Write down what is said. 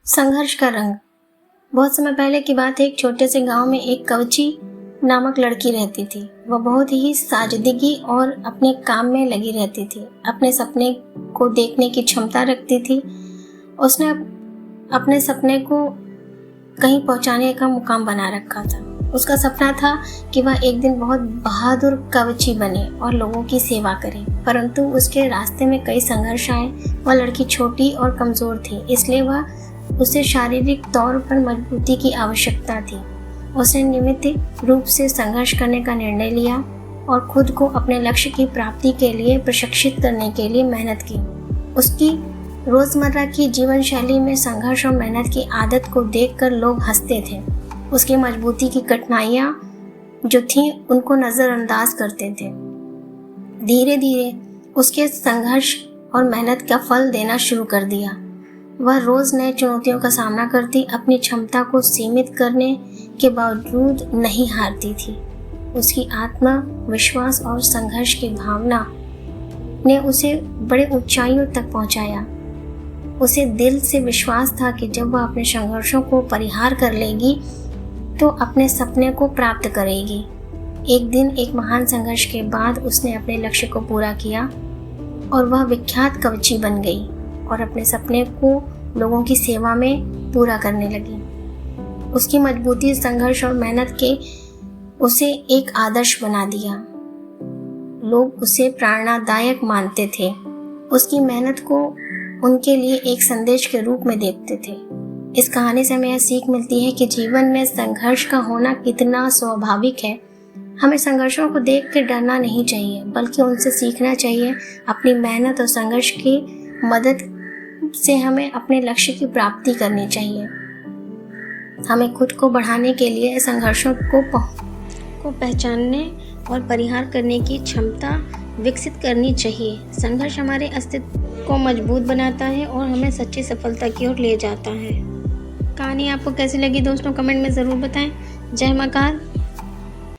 संघर्ष का रंग। बहुत समय पहले की बात है, एक छोटे से गांव में एक कवची नामक लड़की रहती थी। वह बहुत ही साजिदगी और अपने काम में लगी रहती थी। अपने सपने को देखने की क्षमता रखती थी। उसने अपने सपने को कहीं पहुंचाने का मुकाम बना रखा था। उसका सपना था कि वह एक दिन बहुत बहादुर कवची बने और लोगों की सेवा करे। परंतु उसके रास्ते में कई संघर्ष आए। वह लड़की छोटी और कमज़ोर थी, इसलिए उसे शारीरिक तौर पर मजबूती की आवश्यकता थी। उसने नियमित रूप से संघर्ष करने का निर्णय लिया और खुद को अपने लक्ष्य की प्राप्ति के लिए प्रशिक्षित करने के लिए मेहनत की। उसकी रोज़मर्रा की जीवन शैली में संघर्ष और मेहनत की आदत को देखकर लोग हंसते थे। उसकी मजबूती की कठिनाइयाँ जो थीं उनको नज़रअंदाज करते थे। धीरे धीरे उसके संघर्ष और मेहनत का फल देना शुरू कर दिया। वह रोज़ नए चुनौतियों का सामना करती, अपनी क्षमता को सीमित करने के बावजूद नहीं हारती थी। उसकी आत्मविश्वास और संघर्ष की भावना ने उसे बड़े ऊंचाइयों तक पहुंचाया। उसे दिल से विश्वास था कि जब वह अपने संघर्षों को परिहार कर लेगी तो अपने सपने को प्राप्त करेगी। एक दिन एक महान संघर्ष के बाद उसने अपने लक्ष्य को पूरा किया और वह विख्यात कवची बन गई और अपने सपने को लोगों की सेवा में पूरा करने लगी। उसकी मजबूती, संघर्ष और मेहनत के उसे एक आदर्श बना दिया। लोग उसे प्रेरणादायक मानते थे। उसकी मेहनत को उनके लिए एक संदेश के रूप में देखते थे। इस कहानी से हमें यह सीख मिलती है कि जीवन में संघर्ष का होना कितना स्वाभाविक है। हमें संघर्षों को देख के डरना नहीं चाहिए, बल्कि उनसे सीखना चाहिए। अपनी मेहनत और संघर्ष की मदद से हमें अपने लक्ष्य की प्राप्ति करनी चाहिए। हमें खुद को बढ़ाने के लिए संघर्षों को पहचानने और परिहार करने की क्षमता विकसित करनी चाहिए। संघर्ष हमारे अस्तित्व को मजबूत बनाता है और हमें सच्ची सफलता की ओर ले जाता है। कहानी आपको कैसी लगी दोस्तों, कमेंट में ज़रूर बताएं। जय महाकाल।